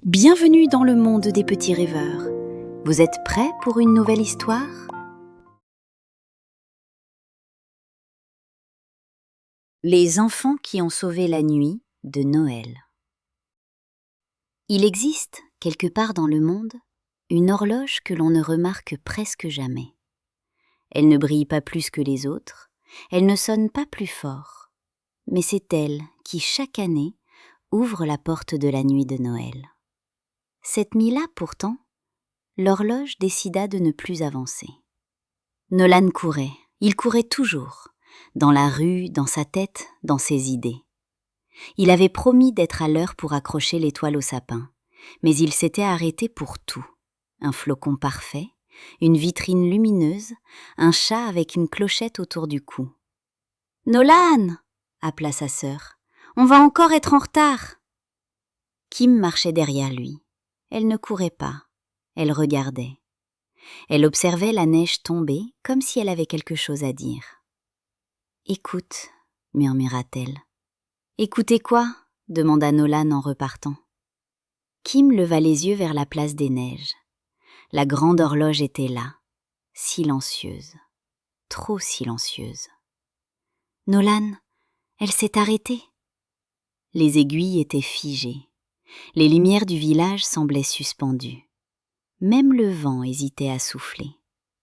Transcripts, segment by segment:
Bienvenue dans le monde des petits rêveurs. Vous êtes prêts pour une nouvelle histoire ? Les enfants qui ont sauvé la nuit de Noël. Il existe, quelque part dans le monde, une horloge que l'on ne remarque presque jamais. Elle ne brille pas plus que les autres, elle ne sonne pas plus fort, mais c'est elle qui, chaque année, ouvre la porte de la nuit de Noël. Cette nuit-là, pourtant, l'horloge décida de ne plus avancer. Nolan courait, il courait toujours, dans la rue, dans sa tête, dans ses idées. Il avait promis d'être à l'heure pour accrocher l'étoile au sapin, mais il s'était arrêté pour tout. Un flocon parfait, une vitrine lumineuse, un chat avec une clochette autour du cou. « Nolan !» appela sa sœur. « On va encore être en retard !» Kim marchait derrière lui. Elle ne courait pas, elle regardait. Elle observait la neige tomber comme si elle avait quelque chose à dire. « Écoute » murmura-t-elle. « Écoutez quoi ?» demanda Nolan en repartant. Kim leva les yeux vers la place des neiges. La grande horloge était là, silencieuse, trop silencieuse. « Nolan, elle s'est arrêtée !» Les aiguilles étaient figées. Les lumières du village semblaient suspendues. Même le vent hésitait à souffler.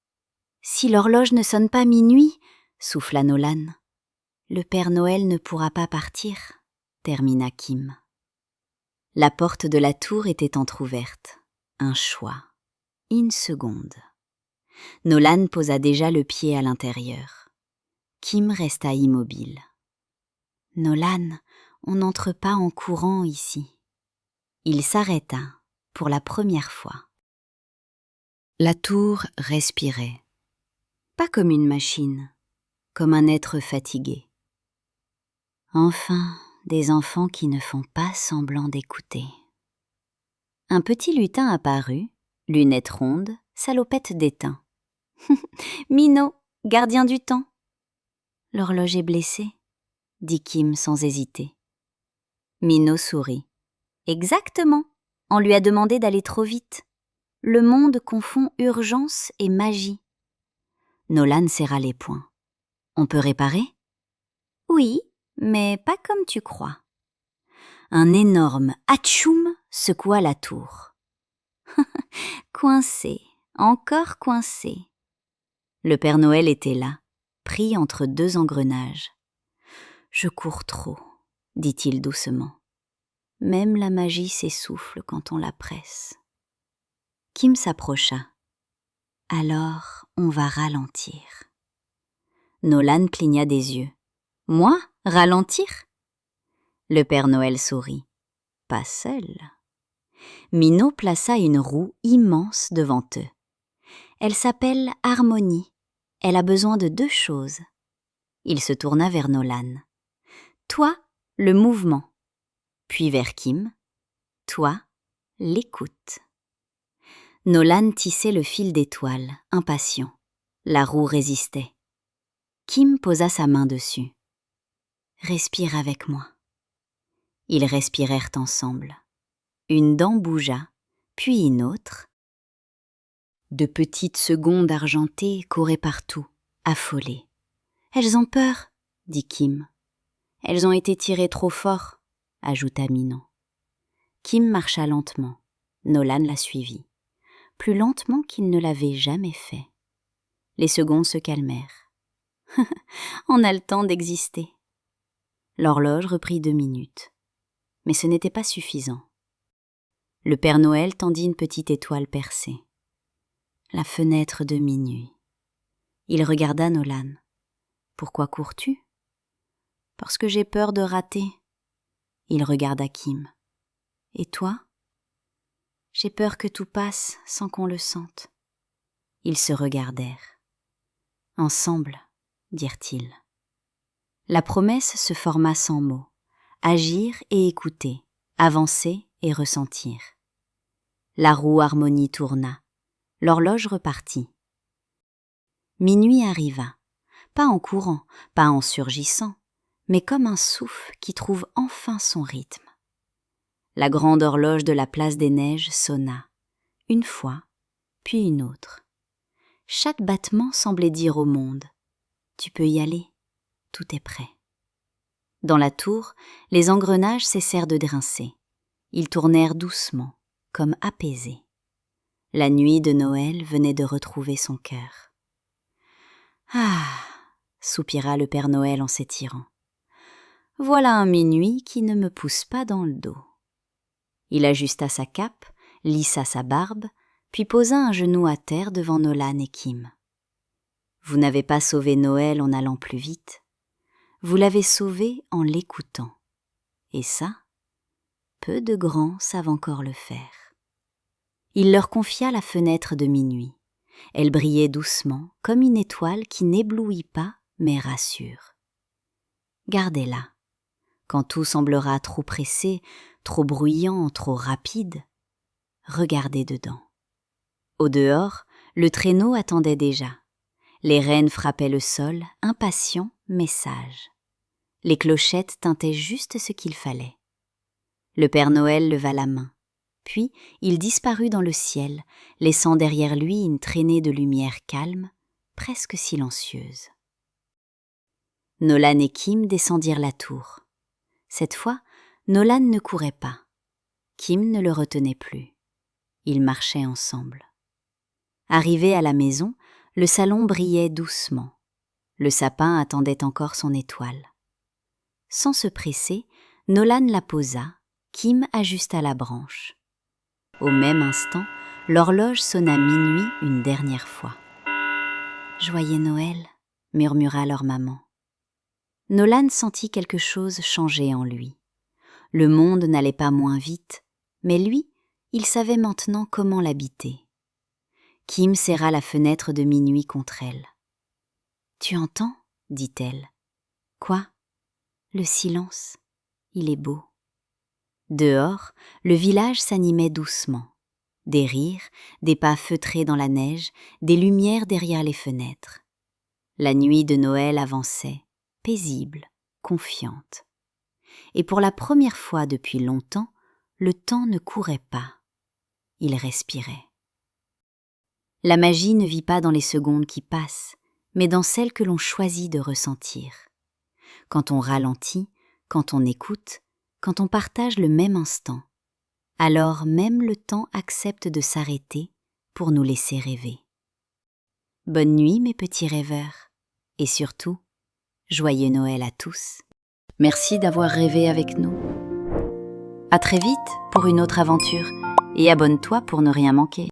« Si l'horloge ne sonne pas minuit, » souffla Nolan. « Le Père Noël ne pourra pas partir, » termina Kim. La porte de la tour était entr'ouverte. Un choix. Une seconde. Nolan posa déjà le pied à l'intérieur. Kim resta immobile. « Nolan, on n'entre pas en courant ici. » Il s'arrêta pour la première fois. La tour respirait. Pas comme une machine, comme un être fatigué. Enfin, des enfants qui ne font pas semblant d'écouter. Un petit lutin apparut, lunettes rondes, salopette d'étain. « Minot, gardien du temps !»« L'horloge est blessée » dit Kim sans hésiter. Minot sourit. « Exactement, on lui a demandé d'aller trop vite. Le monde confond urgence et magie. » Nolan serra les poings. « On peut réparer ?»« Oui, mais pas comme tu crois. » Un énorme atchoum secoua la tour. « Coincé, encore coincé. » Le Père Noël était là, pris entre deux engrenages. « Je cours trop, » dit-il doucement. « Même la magie s'essouffle quand on la presse. » Kim s'approcha. « Alors, on va ralentir. » Nolan cligna des yeux. « Moi, ralentir ?» Le Père Noël sourit. « Pas seul. » Minot plaça une roue immense devant eux. Elle s'appelle Harmonie. Elle a besoin de 2 choses. Il se tourna vers Nolan. « Toi, le mouvement. » Puis vers Kim. « Toi, l'écoute. » Nolan tissait le fil d'étoile, impatient. La roue résistait. Kim posa sa main dessus. « Respire avec moi. » Ils respirèrent ensemble. Une dent bougea, puis une autre. De petites secondes argentées couraient partout, affolées. « Elles ont peur, » dit Kim. « Elles ont été tirées trop fort, » ajouta Minot. Kim marcha lentement. Nolan la suivit, plus lentement qu'il ne l'avait jamais fait. Les secondes se calmèrent. « On a le temps d'exister. » L'horloge reprit 2 minutes. Mais ce n'était pas suffisant. Le Père Noël tendit une petite étoile percée. La fenêtre de minuit. Il regarda Nolan. « Pourquoi cours-tu ?»« Parce que j'ai peur de rater. » Il regarda Kim. « Et toi ?»« J'ai peur que tout passe sans qu'on le sente. » Ils se regardèrent. « Ensemble, » dirent-ils. La promesse se forma sans mots. Agir et écouter, avancer et ressentir. La roue Harmonie tourna. L'horloge repartit. Minuit arriva, pas en courant, pas en surgissant, mais comme un souffle qui trouve enfin son rythme. La grande horloge de la place des Neiges sonna, une fois, puis une autre. Chaque battement semblait dire au monde « Tu peux y aller, tout est prêt ». Dans la tour, les engrenages cessèrent de grincer. Ils tournèrent doucement, comme apaisés. La nuit de Noël venait de retrouver son cœur. « Ah !» soupira le Père Noël en s'étirant. « Voilà un minuit qui ne me pousse pas dans le dos. » Il ajusta sa cape, lissa sa barbe, puis posa un genou à terre devant Nolan et Kim. « Vous n'avez pas sauvé Noël en allant plus vite. Vous l'avez sauvé en l'écoutant. Et ça, peu de grands savent encore le faire. » Il leur confia la fenêtre de minuit. Elle brillait doucement, comme une étoile qui n'éblouit pas, mais rassure. Gardez-la. Quand tout semblera trop pressé, trop bruyant, trop rapide, regardez dedans. Au dehors, le traîneau attendait déjà. Les rennes frappaient le sol, impatients mais sages. Les clochettes tintaient juste ce qu'il fallait. Le Père Noël leva la main, puis il disparut dans le ciel, laissant derrière lui une traînée de lumière calme, presque silencieuse. Nolan et Kim descendirent la tour. Cette fois, Nolan ne courait pas. Kim ne le retenait plus. Ils marchaient ensemble. Arrivés à la maison, le salon brillait doucement. Le sapin attendait encore son étoile. Sans se presser, Nolan la posa, Kim ajusta la branche. Au même instant, l'horloge sonna minuit une dernière fois. « Joyeux Noël » murmura leur maman. Nolan sentit quelque chose changer en lui. Le monde n'allait pas moins vite, mais lui, il savait maintenant comment l'habiter. Kim serra la fenêtre de minuit contre elle. « Tu entends ?» dit-elle. « Quoi ? Le silence, il est beau. » Dehors, le village s'animait doucement. Des rires, des pas feutrés dans la neige, des lumières derrière les fenêtres. La nuit de Noël avançait, paisible, confiante. Et pour la première fois depuis longtemps, le temps ne courait pas. Il respirait. La magie ne vit pas dans les secondes qui passent, mais dans celles que l'on choisit de ressentir. Quand on ralentit, quand on écoute, quand on partage le même instant, alors même le temps accepte de s'arrêter pour nous laisser rêver. Bonne nuit mes petits rêveurs, et surtout, joyeux Noël à tous. Merci d'avoir rêvé avec nous. À très vite pour une autre aventure, et abonne-toi pour ne rien manquer.